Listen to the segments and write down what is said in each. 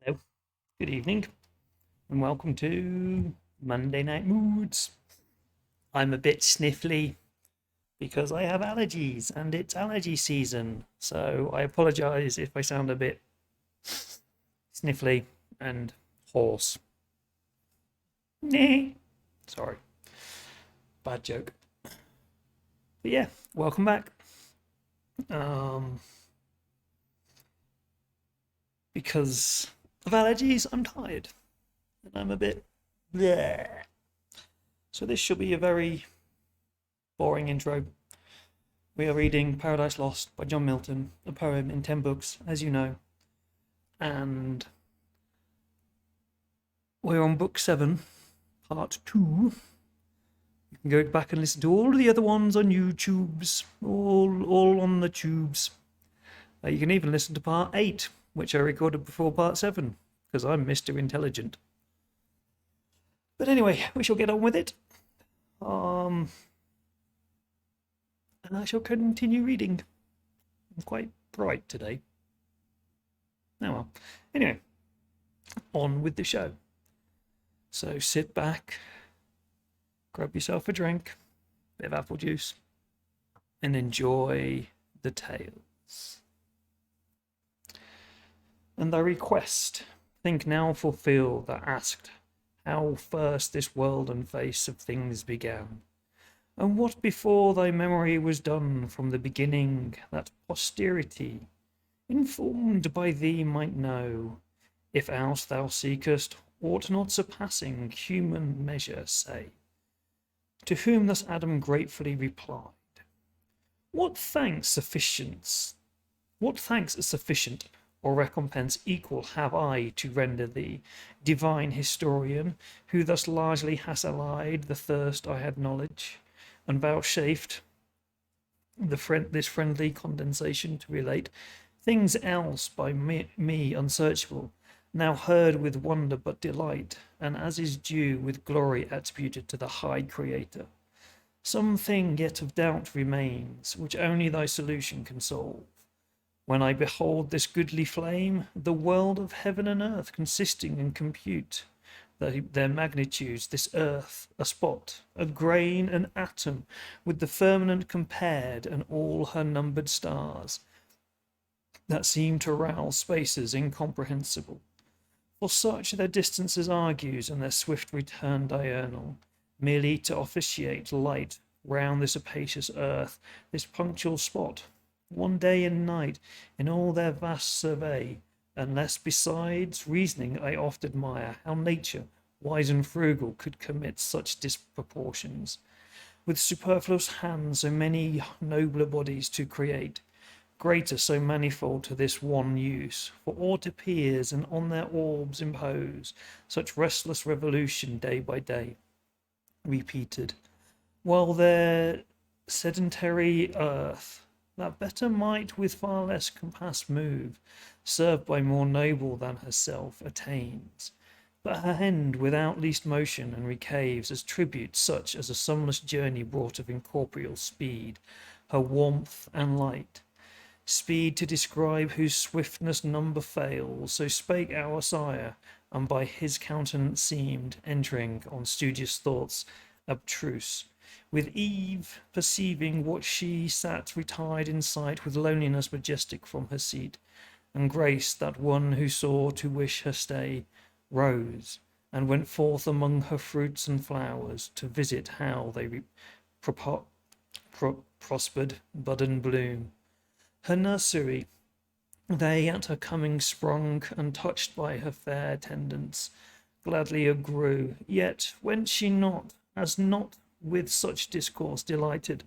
Hello, good evening, and welcome to Monday Night Moods. I'm a bit sniffly because I have allergies and it's allergy season, so I apologise if I sound a bit sniffly and hoarse. Sorry, bad joke. But yeah, welcome back. Um, because of allergies, I'm tired and I'm a bit bleh. So this should be a very boring intro. We are reading Paradise Lost by John Milton, a poem in 10 books, as you know. And we're on book 7, part 2. You can go back and listen to all of the other ones on YouTube's, all on the tubes. You can even listen to part 8, which I recorded before part 7, because I'm Mr. Intelligent. But anyway, we shall get on with it. And I shall continue reading. I'm quite bright today. Oh well. Anyway, on with the show. So sit back, grab yourself a drink, bit of apple juice, and enjoy the tales. And thy request, think now fulfill that asked, how first this world and face of things began, and what before thy memory was done from the beginning, that posterity, informed by thee, might know, if else thou seekest aught not surpassing human measure, say. To whom thus Adam gratefully replied, What thanks sufficient, or recompense equal have I to render thee, divine historian, who thus largely hast allied the thirst I had knowledge, and vouchsafed this friendly condensation to relate things else by me unsearchable, now heard with wonder but delight, and as is due with glory attributed to the high Creator. Some thing yet of doubt remains, which only thy solution can solve. When I behold this goodly flame, the world of heaven and earth consisting and compute their magnitudes, this earth, a spot, a grain, an atom, with the firmament compared, and all her numbered stars, that seem to rouse spaces incomprehensible. For such their distances argues, and their swift return diurnal, merely to officiate light round this capacious earth, this punctual spot, one day and night, in all their vast survey, unless besides reasoning I oft admire how nature, wise and frugal, could commit such disproportions, with superfluous hands so many nobler bodies to create, greater so manifold to this one use, for aught appears, and on their orbs impose such restless revolution day by day, repeated, while their sedentary earth, that better might with far less compass move, served by more noble than herself, attains, but her end without least motion, and recaves as tribute such as a sunless journey brought of incorporeal speed, her warmth and light. Speed to describe whose swiftness number fails, so spake our sire, and by his countenance seemed, entering on studious thoughts abstruse, with Eve perceiving what she sat retired in sight, with loneliness majestic from her seat, and grace that one who saw to wish her stay, rose, and went forth among her fruits and flowers, to visit how they prospered, bud and bloom. Her nursery, they at her coming sprung, untouched by her fair attendants, gladly grew, yet went she not, as not with such discourse delighted,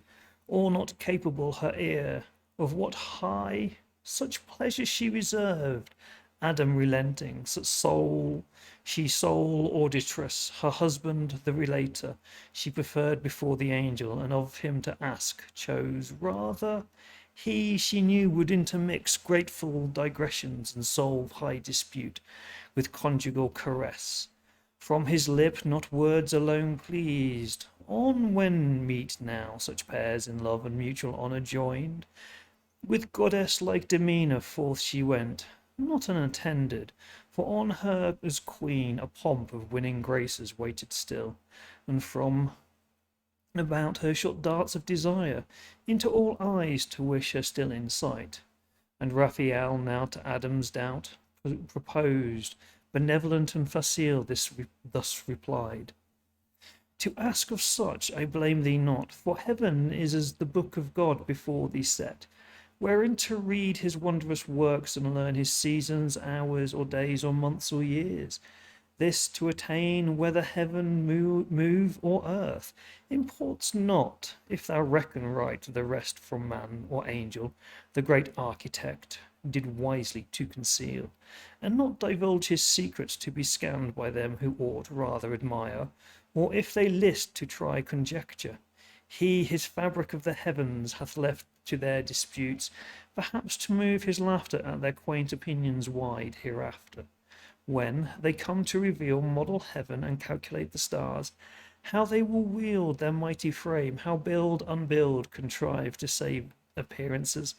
or not capable her ear of what high such pleasure she reserved. Adam relenting, sole auditress, her husband the relator, she preferred before the angel, and of him to ask chose rather he she knew would intermix grateful digressions and solve high dispute with conjugal caress. From his lip not words alone pleased, on when meet now such pairs in love and mutual honour joined. With goddess-like demeanour forth she went, not unattended, For on her as queen a pomp of winning graces waited still, and from about her shot darts of desire into all eyes to wish her still in sight. And Raphael now to Adam's doubt proposed, benevolent and facile, thus replied: To ask of such I blame thee not, for heaven is as the book of God before thee set, wherein to read his wondrous works and learn his seasons, hours, or days, or months, or years. This to attain whether heaven move or earth imports not, if thou reckon right the rest from man or angel. The great architect did wisely to conceal, and not divulge his secrets to be scanned by them who ought rather admire, or if they list to try conjecture. He his fabric of the heavens hath left to their disputes, perhaps to move his laughter at their quaint opinions wide hereafter, when they come to reveal, model heaven, and calculate the stars, how they will wield their mighty frame, how build, unbuild, contrive to save appearances,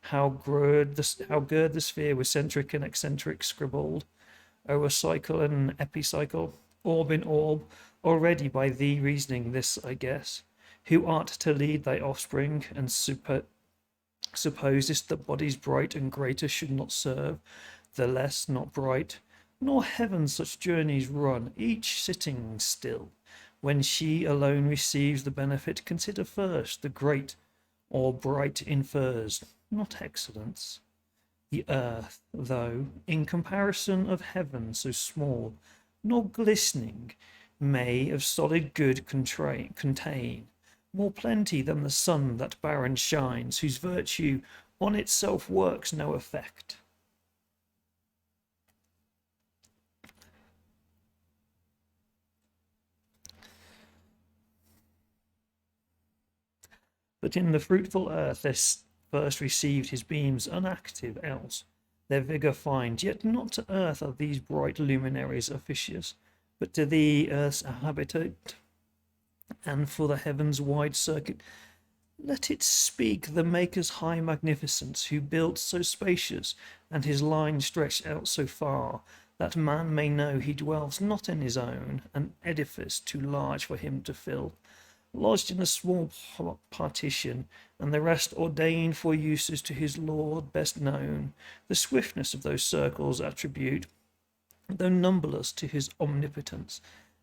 how gird the sphere with centric and eccentric scribbled, o'er cycle and epicycle, orb in orb, already by thee reasoning this I guess, who art to lead thy offspring, and supposest that bodies bright and greater should not serve the less not bright, nor heaven such journeys run, each sitting still. When she alone receives the benefit, consider first the great or bright infers, not excellence. The earth, though, in comparison of heaven so small, nor glistening, may of solid good contain more plenty than the sun that barren shines, whose virtue on itself works no effect. But in the fruitful earth there first received his beams unactive, else their vigour find. Yet not to earth are these bright luminaries officious, but to thee earth's habitat, and for the heaven's wide circuit let it speak the Maker's high magnificence, who built so spacious, and his line stretched out so far, that man may know he dwells not in his own, an edifice too large for him to fill, lodged in a small partition, and the rest ordained for uses to his Lord best known. The swiftness of those circles attribute, though numberless, to his omnipotence,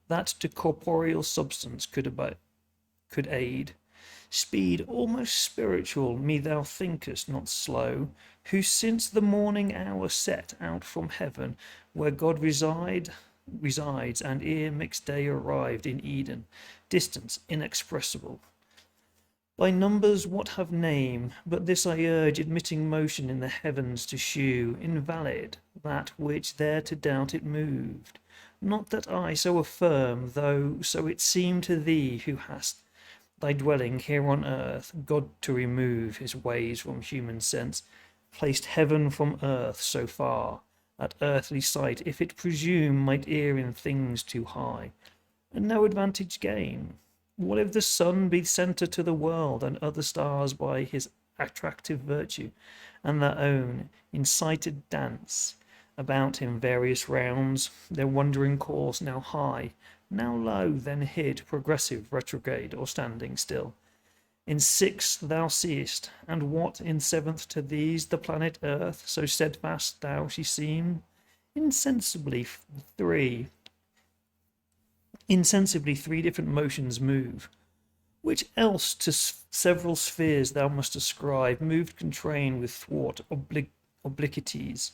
that to corporeal substance could aid. Speed almost spiritual, me thou thinkest not slow, who since the morning hour set out from heaven, where God resides, and ere mixed day arrived in Eden, distance inexpressible. By numbers what have name, but this I urge, admitting motion in the heavens to shew invalid that which there to doubt it moved. Not that I so affirm, though so it seem to thee who hast thy dwelling here on earth, God to remove his ways from human sense, placed heaven from earth so far, that earthly sight, if it presume, might err in things too high, and no advantage gain. What if the sun be centre to the world, and other stars by his attractive virtue, and their own incited dance about him various rounds, their wandering course now high, now low, then hid, progressive, retrograde, or standing still. In sixth thou seest, and what in seventh to these, the planet earth, so steadfast thou she seem? Insensibly three different motions move, which else to several spheres thou must ascribe, moved contrain with thwart obliquities.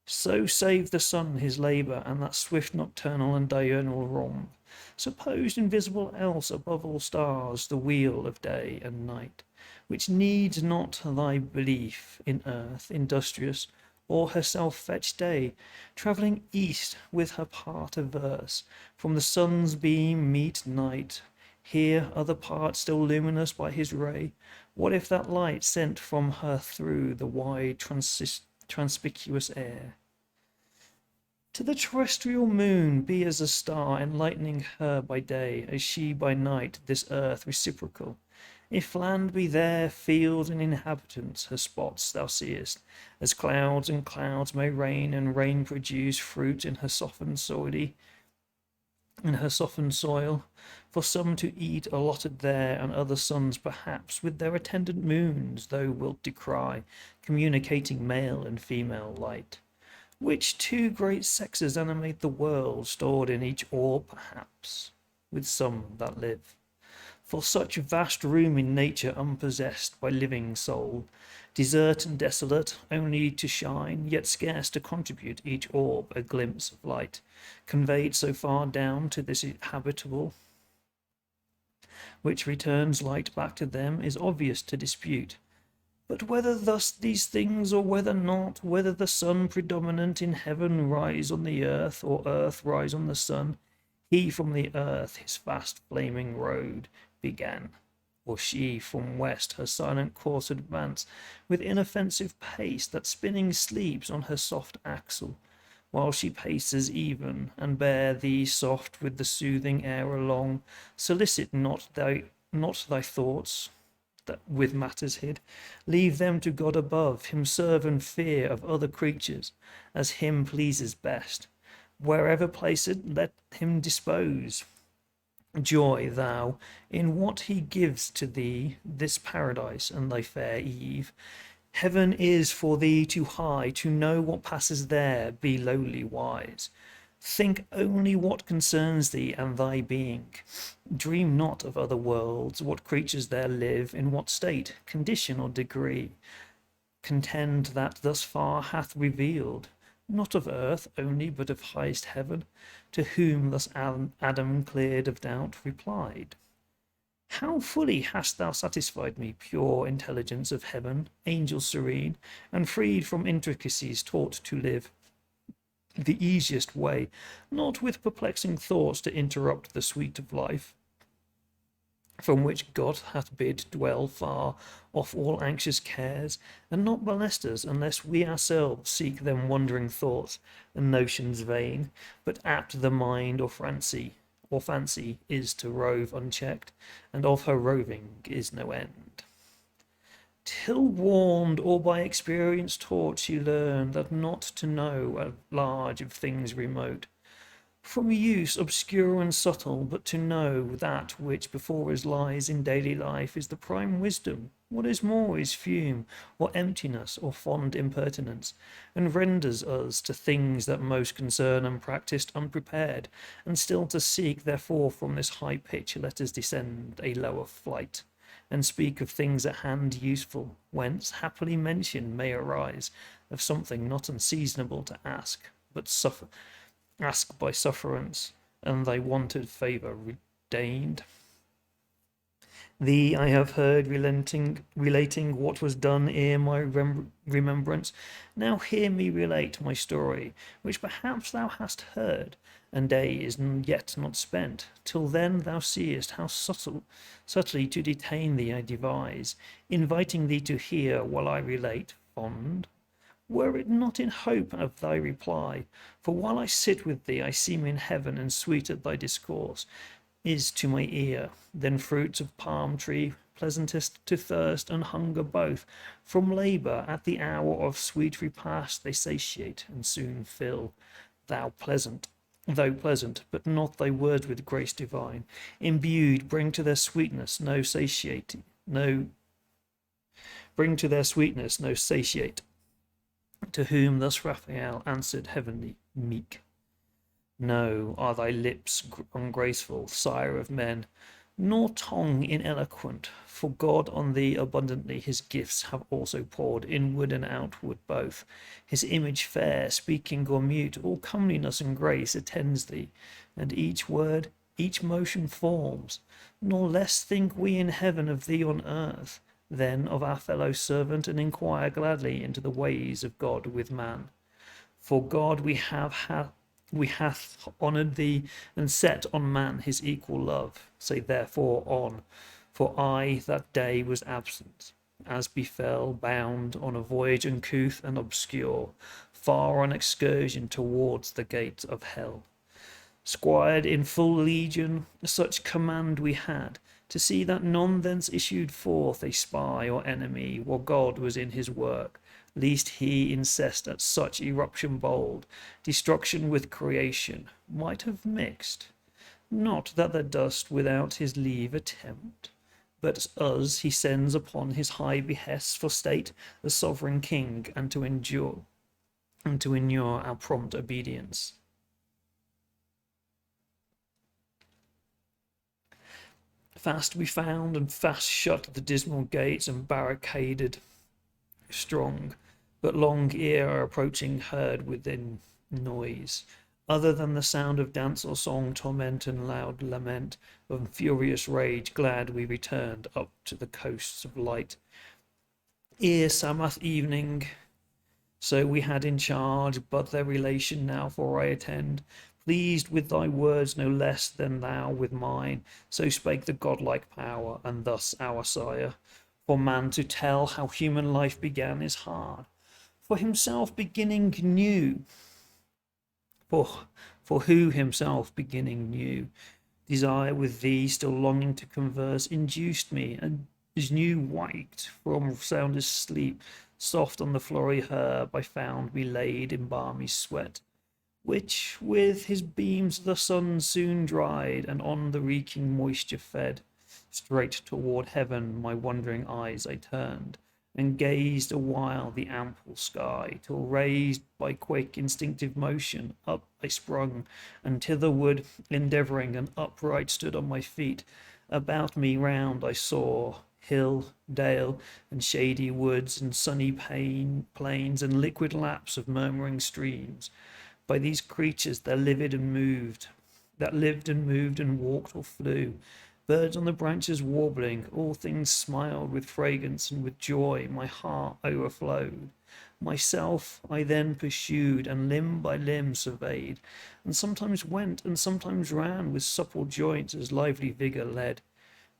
So save the sun his labour, and that swift nocturnal and diurnal romp, supposed invisible else above all stars, the wheel of day and night, which needs not thy belief in earth, industrious, or herself fetch day, travelling east with her part averse, from the sun's beam meet night, here other part still luminous by his ray. What if that light sent from her through the wide conspicuous air to the terrestrial moon be as a star, enlightening her by day, as she by night this earth reciprocal, If land be there, fields and inhabitants, her spots thou seest, as clouds and clouds may rain, and rain produce fruit in her softened soil, for some to eat allotted there, and other suns perhaps with their attendant moons thou wilt descry, communicating male and female light. Which two great sexes animate the world, stored in each orb perhaps, with some that live. For such vast room in nature unpossessed by living soul, desert and desolate, only to shine, yet scarce to contribute each orb a glimpse of light, conveyed so far down to this habitable, which returns light back to them, is obvious to dispute. But whether thus these things, or whether not, whether the sun predominant in heaven rise on the earth, or earth rise on the sun, he from the earth his fast flaming road began, or she from west her silent course advance, with inoffensive pace that spinning sleeps on her soft axle, while she paces even, and bear thee soft with the soothing air along. Solicit not thy thoughts that with matters hid, leave them to God above, him serve and fear of other creatures, as him pleases best. Wherever placed, let him dispose. Joy thou in what he gives to thee, this paradise and thy fair Eve. Heaven is for thee too high to know what passes there, be lowly wise. Think only what concerns thee and thy being. Dream not of other worlds, what creatures there live, in what state, condition, or degree. Contend that thus far hath revealed, not of earth only, but of highest heaven, to whom thus Adam, cleared of doubt, replied: How fully hast thou satisfied me, pure intelligence of heaven, angel serene, and freed from intricacies, taught to live the easiest way, not with perplexing thoughts to interrupt the sweet of life, from which God hath bid dwell far off all anxious cares, and not molest us unless we ourselves seek them wandering thoughts and notions vain, but apt the mind or fancy is to rove unchecked, and of her roving is no end. Till warned or by experience taught, she learned that not to know at large of things remote, from use obscure and subtle, but to know that which before us lies in daily life is the prime wisdom. What is more is fume, or emptiness, or fond impertinence, and renders us to things that most concern unpractised, unprepared, and still to seek, therefore from this high pitch let us descend a lower flight, and speak of things at hand useful, whence happily mention may arise of something not unseasonable to ask, but ask by sufferance, and thy wonted favour deigned. Thee I have heard relating what was done ere my remembrance. Now hear me relate my story, which perhaps thou hast heard, and day is yet not spent. Till then thou seest how subtly to detain thee I devise, inviting thee to hear while I relate, fond. Were it not in hope of thy reply, for while I sit with thee I seem in heaven, and sweet at thy discourse is to my ear, than fruits of palm tree, pleasantest to thirst and hunger both. From labour at the hour of sweet repast they satiate and soon fill. Though pleasant, but not thy words with grace divine, imbued, bring to their sweetness no satiate. To whom thus Raphael answered heavenly meek: No, are thy lips ungraceful, sire of men, nor tongue ineloquent, for God on thee abundantly his gifts have also poured, inward and outward both. His image fair, speaking or mute, all comeliness and grace attends thee, and each word, each motion forms. Nor less think we in heaven of thee on earth than of our fellow servant, and inquire gladly into the ways of God with man. For God we hath honoured thee, and set on man his equal love. Say therefore on, for I that day was absent, as befell, bound on a voyage uncouth and obscure, far on excursion towards the gate of hell. Squired in full legion, such command we had, to see that none thence issued forth a spy or enemy, while God was in his work, lest he incest at such eruption bold, destruction with creation might have mixed. Not that the dust without his leave attempt, but us he sends upon his high behests for state, the sovereign king, and to inure our prompt obedience. Fast we found and fast shut the dismal gates and barricaded strong, but long ere our approaching heard within noise, other than the sound of dance or song, torment and loud lament of furious rage, glad we returned up to the coasts of light. Ere Sabbath evening, so we had in charge, but their relation now for I attend, pleased with thy words no less than thou with mine, so spake the godlike power, and thus our sire. For man to tell how human life began is hard, for himself beginning new. For who himself beginning knew, desire with thee still longing to converse, induced me, and as new waked from soundest sleep, soft on the flowery herb I found me laid in balmy sweat, which with his beams the sun soon dried, and on the reeking moisture fed. Straight toward heaven my wondering eyes I turned, and gazed awhile the ample sky, till raised by quick instinctive motion, up I sprung, and thitherward endeavouring, and upright stood on my feet. About me round I saw hill, dale, and shady woods, and sunny plains, and liquid laps of murmuring streams. By these creatures that lived and moved, and walked or flew, birds on the branches warbling, all things smiled with fragrance, and with joy my heart overflowed. Myself I then pursued, and limb by limb surveyed, and sometimes went and sometimes ran with supple joints as lively vigour led.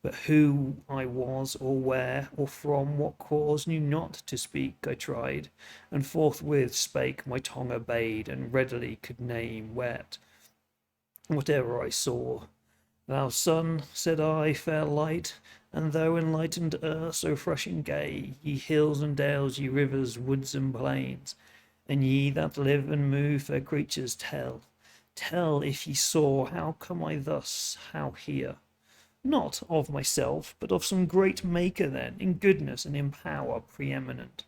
But who I was, or where, or from what cause, knew not. To speak I tried, and forthwith spake, my tongue obeyed, and readily could name whatever I saw. Thou sun, said I, fair light, and thou enlightened earth, so fresh and gay, ye hills and dales, ye rivers, woods and plains, and ye that live and move, fair creatures, tell if ye saw, how come I thus, how here? Not of myself, but of some great maker then, in goodness and in power preeminent.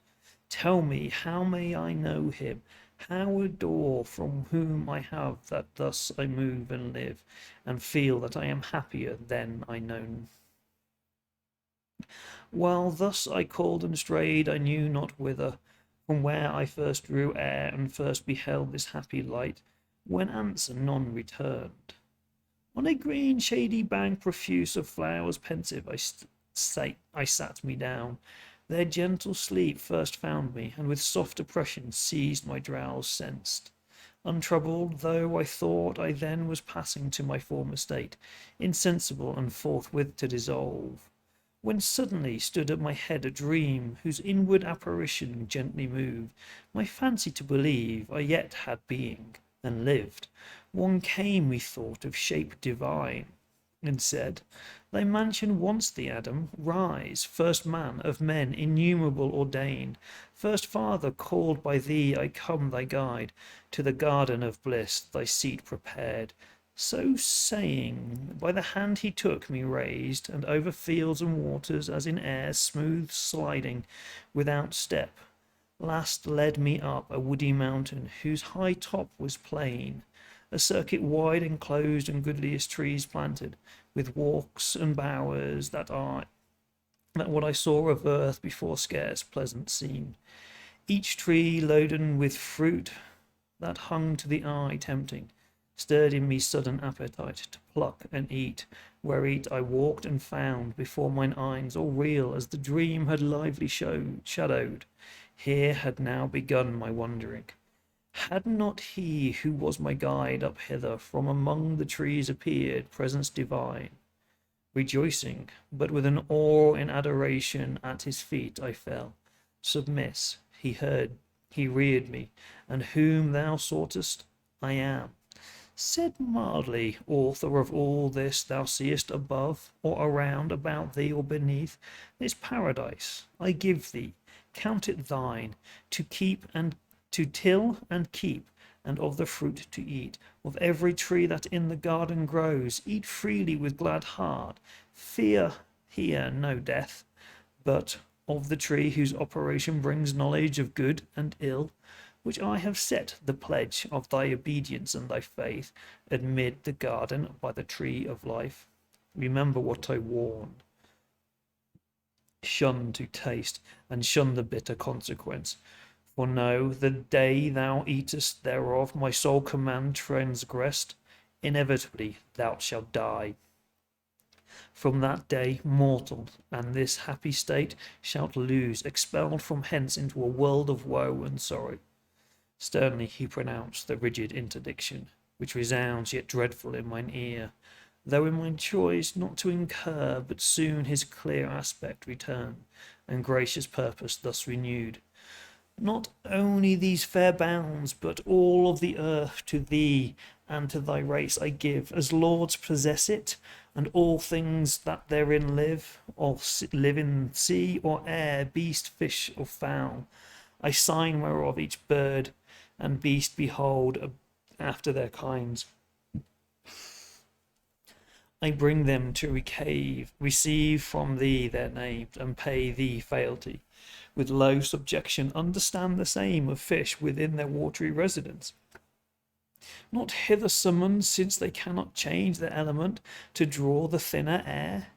Tell me, how may I know him? How adore from whom I have that thus I move and live, and feel that I am happier than I know. While thus I called and strayed, I knew not whither, from where I first drew air, and first beheld this happy light, when answer none returned. On a green shady bank profuse of flowers pensive I sat me down. Their gentle sleep first found me, and with soft oppression seized my drowse sensed. Untroubled though I thought I then was passing to my former state, insensible and forthwith to dissolve, when suddenly stood at my head a dream, whose inward apparition gently moved my fancy to believe I yet had being, and lived. One came, methought, of shape divine, and said, Thy mansion wants thee, Adam, rise, first man of men innumerable ordained, first father called by thee I come thy guide, to the garden of bliss thy seat prepared. So saying, by the hand he took me raised, and over fields and waters, as in air smooth sliding, without step, last led me up a woody mountain, whose high top was plain, a circuit wide enclosed, and goodliest trees planted, with walks and bowers that what I saw of earth before scarce pleasant seemed, each tree loaden with fruit that hung to the eye tempting, stirred in me sudden appetite to pluck and eat, whereat I walked and found before mine eyes all real as the dream had lively shadowed. Here had now begun my wandering. Had not he who was my guide up hither from among the trees appeared, presence divine? Rejoicing, but with an awe in adoration, at his feet I fell. Submiss, he reared me, and whom thou soughtest, I am. Said mildly, author of all this thou seest above, or around, about thee, or beneath, this paradise I give thee, count it thine, to keep and to till and keep, and of the fruit to eat, of every tree that in the garden grows, eat freely with glad heart, fear here no death, but of the tree whose operation brings knowledge of good and ill, which I have set the pledge of thy obedience and thy faith amid the garden by the tree of life. Remember what I warned. Shun to taste, and shun the bitter consequence. For know, the day thou eatest thereof, my sole command transgressed, inevitably thou shalt die. From that day, mortal, and this happy state shalt lose, expelled from hence into a world of woe and sorrow. Sternly he pronounced the rigid interdiction, which resounds yet dreadful in mine ear, though in mine choice not to incur, but soon his clear aspect returned, and gracious purpose thus renewed. Not only these fair bounds, but all of the earth to thee and to thy race I give, as lords possess it, and all things that therein live, or live in sea or air, beast, fish, or fowl. I sign whereof each bird and beast behold after their kinds. I bring them to receive from thee their names, and pay thee fealty. With low subjection understand the same of fish within their watery residence. Not hither summoned, since they cannot change their element to draw the thinner air.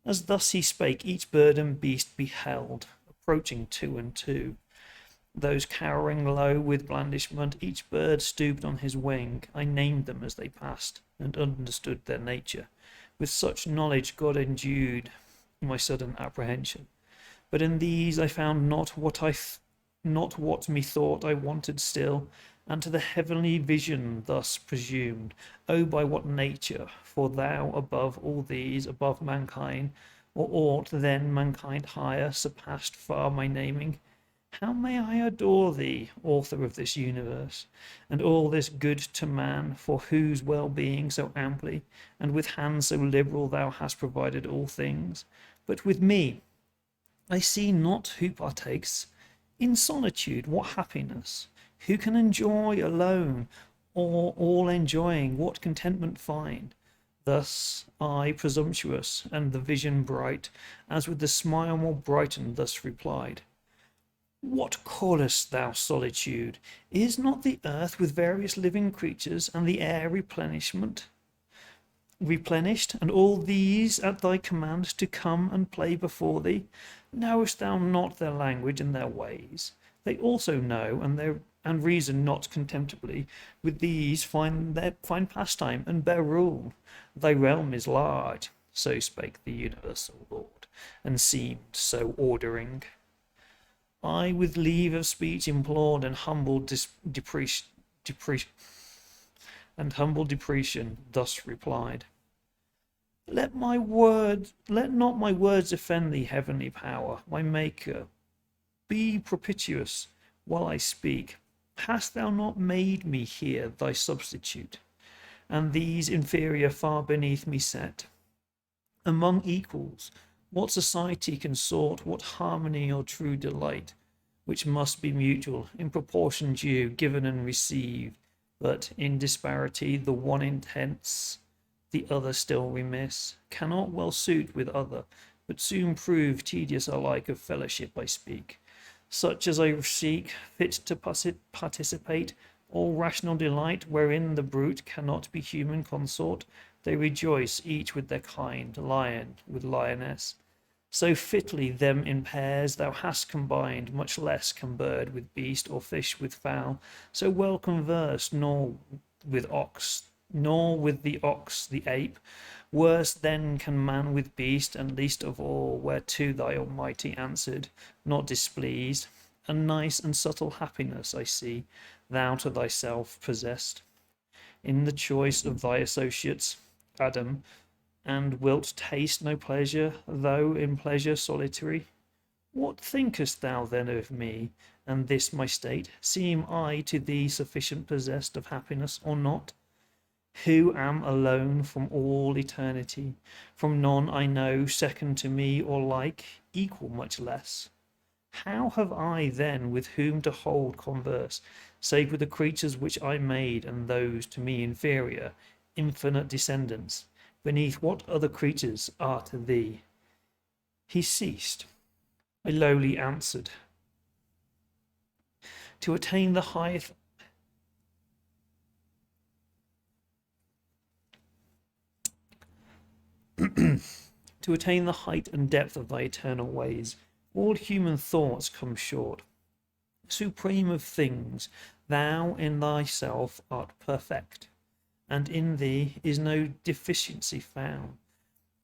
As thus he spake, each bird and beast beheld, approaching two and two. Those cowering low with blandishment, each bird stooped on his wing. I named them as they passed, and understood their nature. With such knowledge God endued my sudden apprehension. But in these I found not what methought I wanted still, and to the heavenly vision thus presumed. O by what nature? For thou above all these, above mankind, or aught then mankind higher, surpassed far my naming. How may I adore thee, author of this universe, and all this good to man, for whose well-being so amply and with hands so liberal thou hast provided all things? But with me I see not who partakes. In solitude what happiness? Who can enjoy alone, or all enjoying, what contentment find? Thus I, presumptuous, and the vision bright, as with the smile more brightened, thus replied. What callest thou solitude? Is not the earth with various living creatures, and the air replenished, and all these at thy command to come and play before thee? Knowest thou not their language and their ways? They also know, and reason not contemptibly. With these find pastime and bear rule. Thy realm is large, so spake the universal Lord, and seemed so ordering. I with leave of speech implored, and humble depreciation thus replied. Let not my words offend thee, heavenly power, my maker. Be propitious while I speak. Hast thou not made me here thy substitute, and these inferior far beneath me set? Among equals, what society can sort, what harmony or true delight, which must be mutual, in proportion due, given and received, but in disparity, the one intense, the other still remiss, cannot well suit with other, but soon prove tedious alike of fellowship I speak. Such as I seek, fit to participate, all rational delight, wherein the brute cannot be human consort, they rejoice each with their kind, lion with lioness. So fitly them in pairs thou hast combined, much less can bird with beast, or fish with fowl, so well converse, nor with the ox the ape. Worse then can man with beast, and least of all, whereto thy Almighty answered, not displeased. A nice and subtle happiness, I see, thou to thyself possessed, in the choice of thy associates, Adam, and wilt taste no pleasure, though in pleasure solitary? What thinkest thou then of me, and this my state? Seem I to thee sufficient possessed of happiness, or not? who am alone from all eternity, from none I know second to me or like, equal much less. How have I then with whom to hold converse, save with the creatures which I made, and those to me inferior, infinite descendants, beneath what other creatures are to thee? He ceased. I lowly answered, to attain the highest to attain the height and depth of thy eternal ways, all human thoughts come short. Supreme of things, thou in thyself art perfect, and in thee is no deficiency found.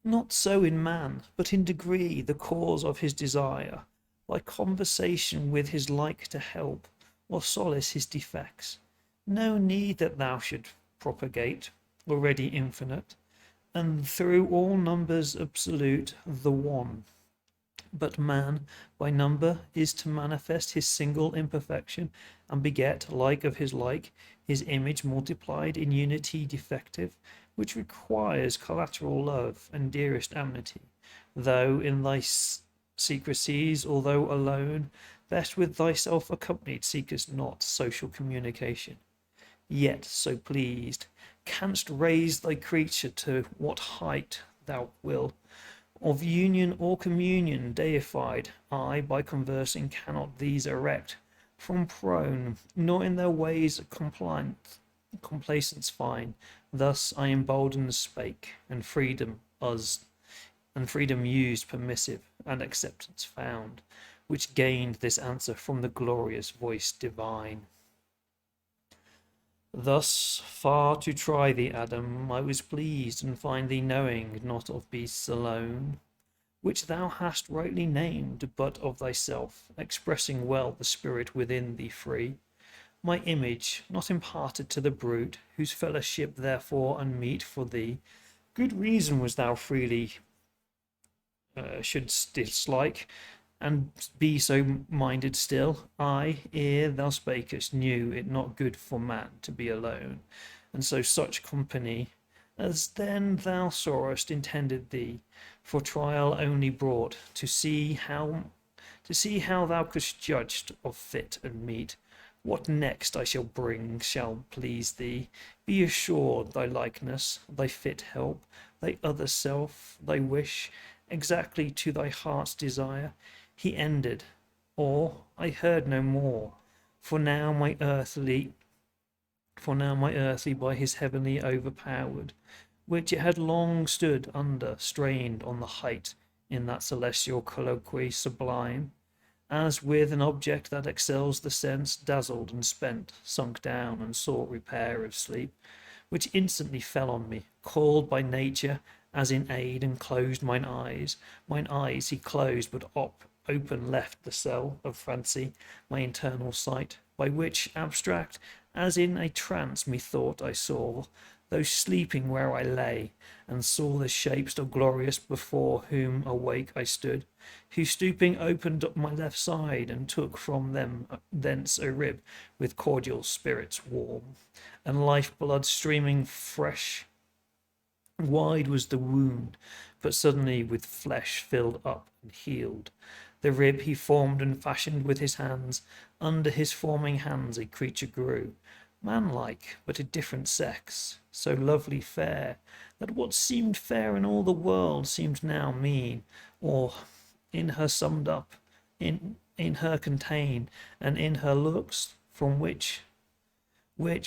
Not so in man, but in degree the cause of his desire, by conversation with his like to help, or solace his defects. No need that thou should propagate, already infinite, and through all numbers absolute, the one. But man by number is to manifest his single imperfection, and beget, like of his like, his image multiplied in unity defective, which requires collateral love and dearest amity. Though in thy secrecies, although alone, best with thyself accompanied, seekest not social communication. Yet, so pleased, canst raise thy creature to what height thou wilt, of union or communion deified. I by conversing cannot these erect from prone, nor in their ways complacence find. Thus I emboldened spake, and freedom used permissive, and acceptance found, which gained this answer from the glorious voice divine. Thus far to try thee, Adam, I was pleased, and find thee knowing not of beasts alone, which thou hast rightly named, but of thyself, expressing well the spirit within thee free. My image, not imparted to the brute, whose fellowship therefore unmeet for thee, good reason was thou freely shouldst dislike, and be so minded still. I, ere thou spakest, knew it not good for man to be alone, and so such company as then thou sawest intended thee, for trial only brought, to see how thou couldst judge of fit and meet. What next I shall bring shall please thee. Be assured thy likeness, thy fit help, thy other self, thy wish, exactly to thy heart's desire. He ended, or I heard no more, for now my earthly by his heavenly overpowered, which it had long stood under, strained on the height in that celestial colloquy sublime, as with an object that excels the sense, dazzled and spent, sunk down and sought repair of sleep, which instantly fell on me, called by nature as in aid, and closed mine eyes. Mine eyes he closed, but open left the cell of fancy, my internal sight, by which abstract, as in a trance, methought I saw, though sleeping where I lay, and saw the shapes of glorious before whom awake I stood, who stooping opened up my left side, and took from them thence a rib with cordial spirits warm, and life blood streaming fresh. Wide was the wound, but suddenly with flesh filled up and healed. The rib he formed and fashioned with his hands. Under his forming hands a creature grew, manlike, but a different sex, so lovely fair, that what seemed fair in all the world seemed now mean, or in her summed up, in her contained, and in her looks, from which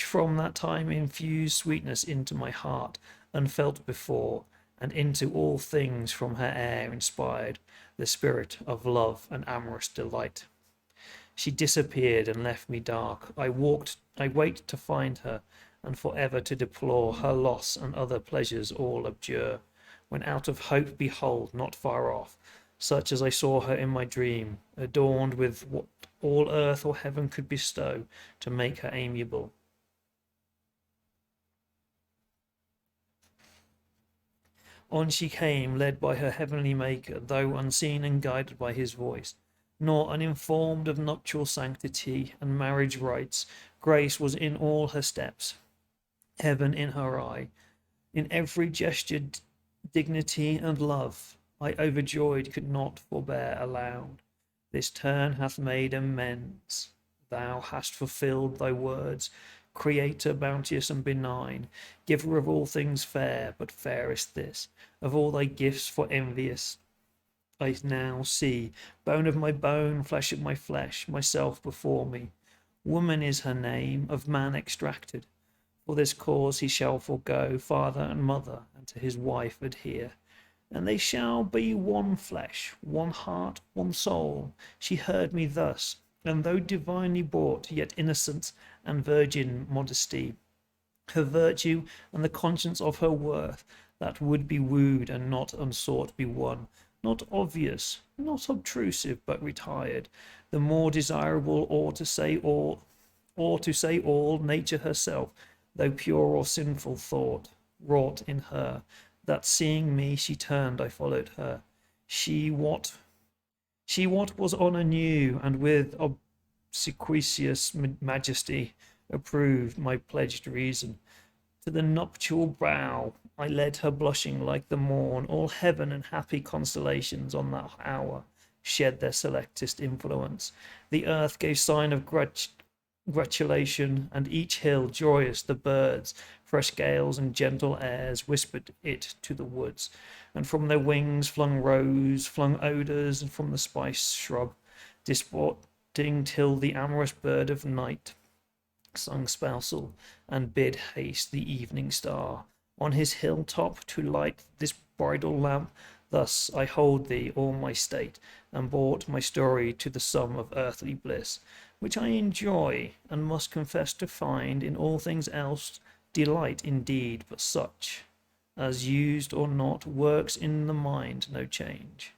from that time infused sweetness into my heart, unfelt before, and into all things from her air inspired the spirit of love and amorous delight. She disappeared and left me dark. I waked to find her, and for ever to deplore her loss, and other pleasures all abjure, when out of hope behold, not far off, such as I saw her in my dream, adorned with what all earth or heaven could bestow to make her amiable. On she came, led by her heavenly Maker, though unseen and guided by his voice. Nor uninformed of nuptial sanctity and marriage rites, grace was in all her steps. heaven in her eye, in every gesture dignity and love. I overjoyed could not forbear aloud. This turn hath made amends. Thou hast fulfilled thy words, Creator bounteous and benign, giver of all things fair, but fairest this, of all thy gifts for envious. I now see, bone of my bone, flesh of my flesh, myself before me. Woman is her name, of man extracted. For this cause he shall forego father and mother, and to his wife adhere. And they shall be one flesh, one heart, one soul. She heard me thus, and though divinely bought, yet innocence and virgin modesty, her virtue and the conscience of her worth, that would be wooed and not unsought be won, not obvious, not obtrusive, but retired, the more desirable, or to say all, nature herself, though pure or sinful thought, wrought in her, that seeing me she turned, I followed her. She what was honour knew, and with obsequious majesty approved my pledged reason. To the nuptial brow I led her blushing like the morn. All heaven and happy constellations on that hour shed their selectest influence. The earth gave sign of gratulation, and each hill joyous, the birds, fresh gales and gentle airs whispered it to the woods, and from their wings flung rose, flung odours, and from the spice shrub, disporting till the amorous bird of night sung spousal, and bid haste the evening star on his hilltop to light this bridal lamp. Thus I hold thee, all my state, and brought my story to the sum of earthly bliss, which I enjoy, and must confess to find in all things else delight indeed, but such as used or not works in the mind no change.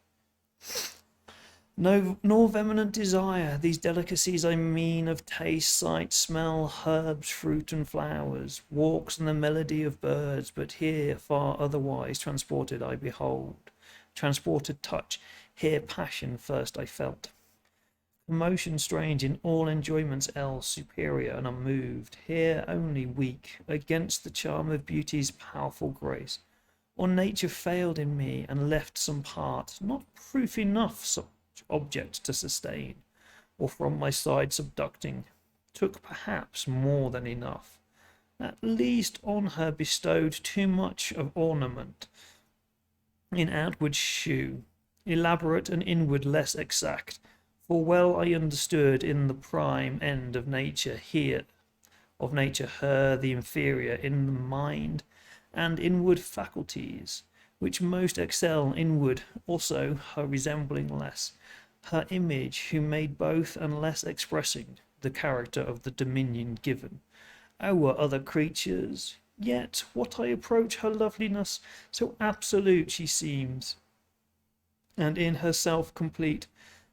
No, nor vehement desire, these delicacies I mean of taste, sight, smell, herbs, fruit, and flowers, walks, and the melody of birds, but here far otherwise transported I behold, transported touch, here passion first I felt. Emotion strange in all enjoyments else, superior and unmoved, here only weak, against the charm of beauty's powerful grace. Or nature failed in me, and left some part, not proof enough such object to sustain, or from my side subducting, took perhaps more than enough, at least on her bestowed too much of ornament, in outward shew, elaborate and inward less exact, for well I understood in the prime end of nature her the inferior in the mind and inward faculties, which most excel inward, also her resembling less, her image who made both and less expressing the character of the dominion given. Our other creatures, yet what I approach her loveliness, so absolute she seems, and in herself complete,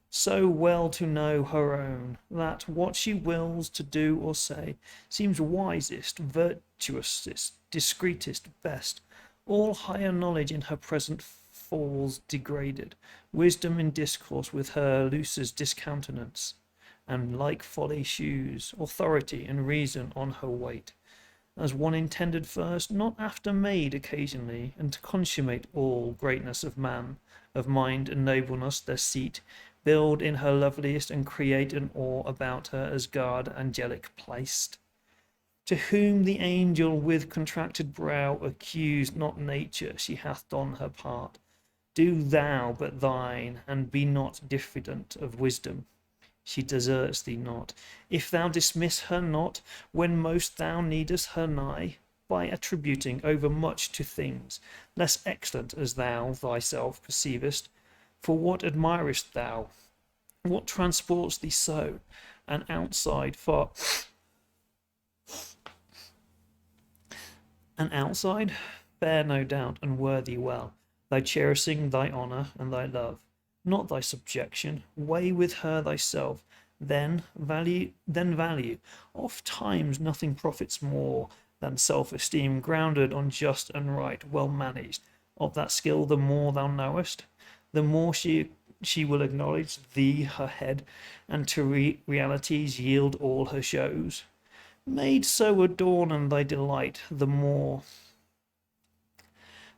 so well to know her own, that what she wills to do or say seems wisest, virtuousest, discreetest, best. All higher knowledge in her present falls degraded, wisdom in discourse with her loses discountenance, and like folly shews authority and reason on her weight, as one intended first, not after made occasionally, and to consummate all greatness of man, of mind and nobleness their seat, build in her loveliest, and create an awe about her as guard angelic placed. To whom the angel with contracted brow accused not nature, she hath done her part. Do thou but thine, and be not diffident of wisdom. She deserts thee not, if thou dismiss her not, when most thou needest her nigh, by attributing overmuch to things less excellent as thou thyself perceivest. For what admirest thou? What transports thee so? An outside fair no doubt, and worthy well, thy cherishing thy honour and thy love, not thy subjection. Weigh with her thyself, then value. Oft times nothing profits more than self-esteem, grounded on just and right, well managed. Of that skill the more thou knowest, the more she will acknowledge thee her head, and to realities yield all her shows. Made so adorn thy delight the more,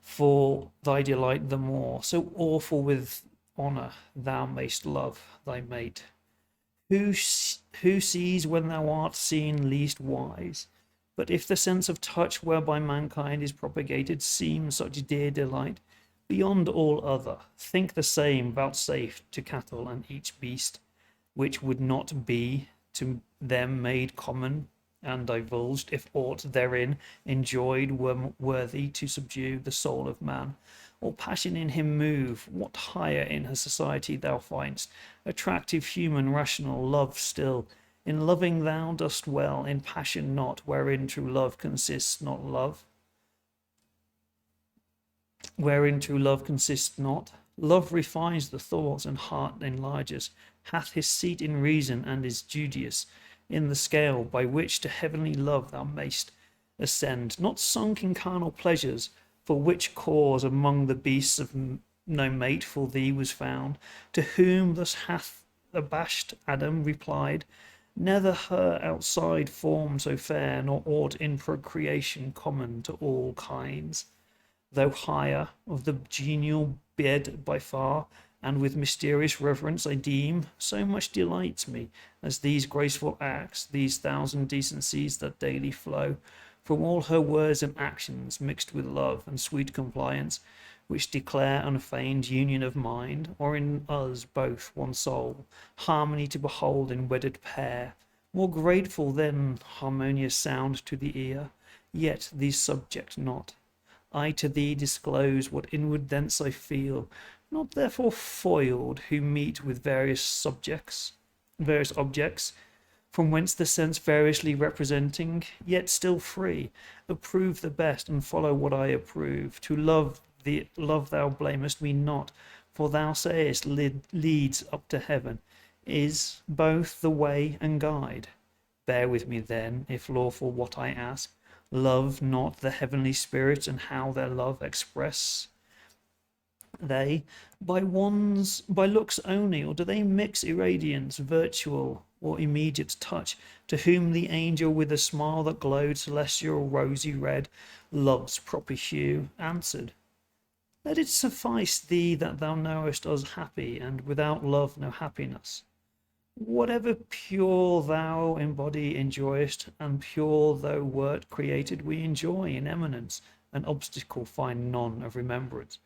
for thy delight the more, so awful with honour thou mayst love thy mate. Who sees when thou art seen least wise? But if the sense of touch whereby mankind is propagated seems such dear delight, beyond all other, think the same vouchsafed to cattle and each beast, which would not be to them made common and divulged, if aught therein enjoyed were worthy to subdue the soul of man, or passion in him move. What higher in her society thou find'st attractive, human, rational love still? In loving thou dost well, in passion not, wherein true love consists not love. Wherein true love consists not. Love refines the thoughts and heart enlarges, hath his seat in reason and is judicious in the scale by which to heavenly love thou mayst ascend, not sunk in carnal pleasures, for which cause among the beasts of no mate for thee was found. To whom thus hath abashed Adam replied, never her outside form so fair, nor aught in procreation common to all kinds. Though higher of the genial bed by far, and with mysterious reverence I deem, so much delights me as these graceful acts, these thousand decencies that daily flow from all her words and actions, mixed with love and sweet compliance, which declare unfeigned union of mind, or in us both one soul, harmony to behold in wedded pair, more grateful than harmonious sound to the ear. Yet these subject not. I to thee disclose what inward thence I feel, not therefore foiled, who meet with various objects, from whence the sense variously representing, yet still free, approve the best and follow what I approve. To love thou blamest me not, for thou sayest leads up to heaven, is both the way and guide. Bear with me then, if lawful what I ask. Love not the heavenly spirits, and how their love express they? By looks only, or do they mix irradiance, virtual or immediate touch? To whom the angel with a smile that glowed celestial rosy red, love's proper hue, answered, let it suffice thee that thou knowest us happy, and without love no happiness. Whatever pure thou in body enjoyest, and pure thou wert created, we enjoy in eminence, an obstacle find none of remembrance.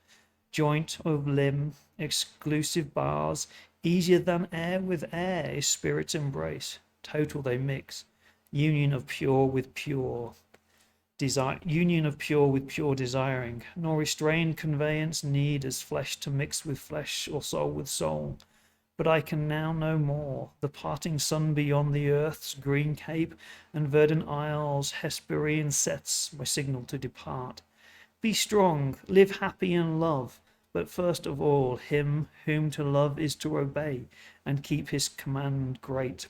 Joint of limb, exclusive bars, easier than air with air is spirit's embrace. Total they mix, union of pure with pure desiring, nor restrained conveyance need as flesh to mix with flesh or soul with soul. But I can now no more. The parting sun beyond the earth's green cape and verdant isles Hesperian sets my signal to depart. Be strong, live happy and love, but first of all him whom to love is to obey, and keep his command great.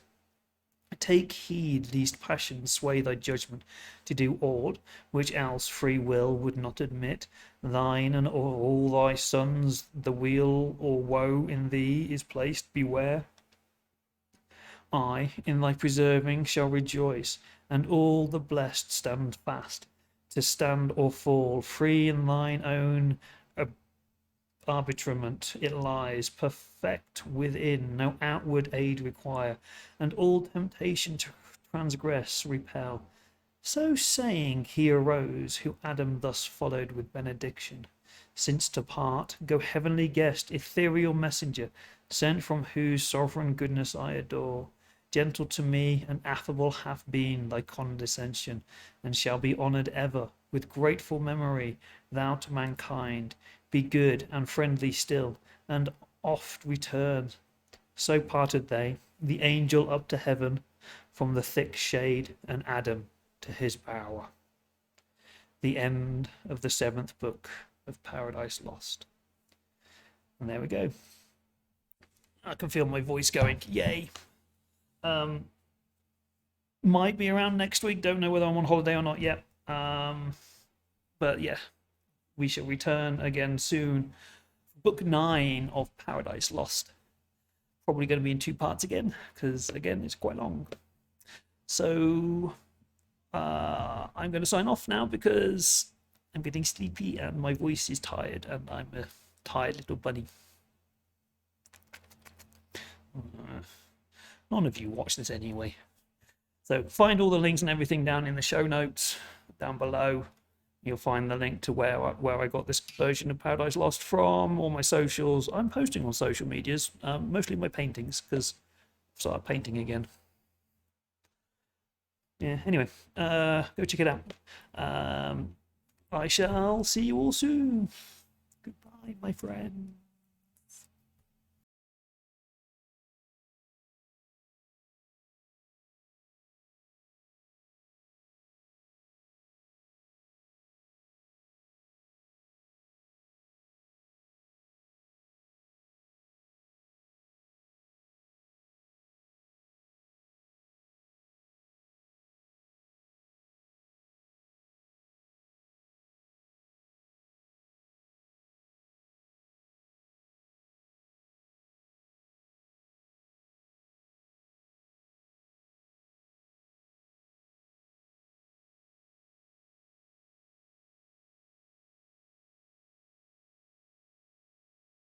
Take heed lest passion sway thy judgment to do aught which else free will would not admit. Thine and all thy sons, the weal or woe in thee is placed, beware. I in thy preserving shall rejoice, and all the blessed stand fast, to stand or fall, free in thine own arbitrament it lies, perfect within, no outward aid require, and all temptation to transgress repel. So saying, he arose, who Adam thus followed with benediction. Since to part, go heavenly guest, ethereal messenger, sent from whose sovereign goodness I adore. Gentle to me and affable hath been thy condescension, and shall be honoured ever. With grateful memory, thou to mankind be good and friendly still, and oft return. So parted they, the angel up to heaven from the thick shade, and Adam to his bower. The end of the 7th book of Paradise Lost. And there we go. I can feel my voice going, yay. Might be around next week, don't know whether I'm on holiday or not yet. But yeah, we shall return again soon. Book 9 of Paradise Lost. Probably going to be in 2 parts again, because again, it's quite long. So I'm going to sign off now because I'm getting sleepy and my voice is tired and I'm a tired little bunny. None of you watch this anyway. So find all the links and everything down in the show notes down below. You'll find the link to where I got this version of Paradise Lost from, all my socials. I'm posting on social medias, mostly my paintings, because I've started painting again. Yeah, anyway, go check it out. I shall see you all soon. Goodbye, my friend.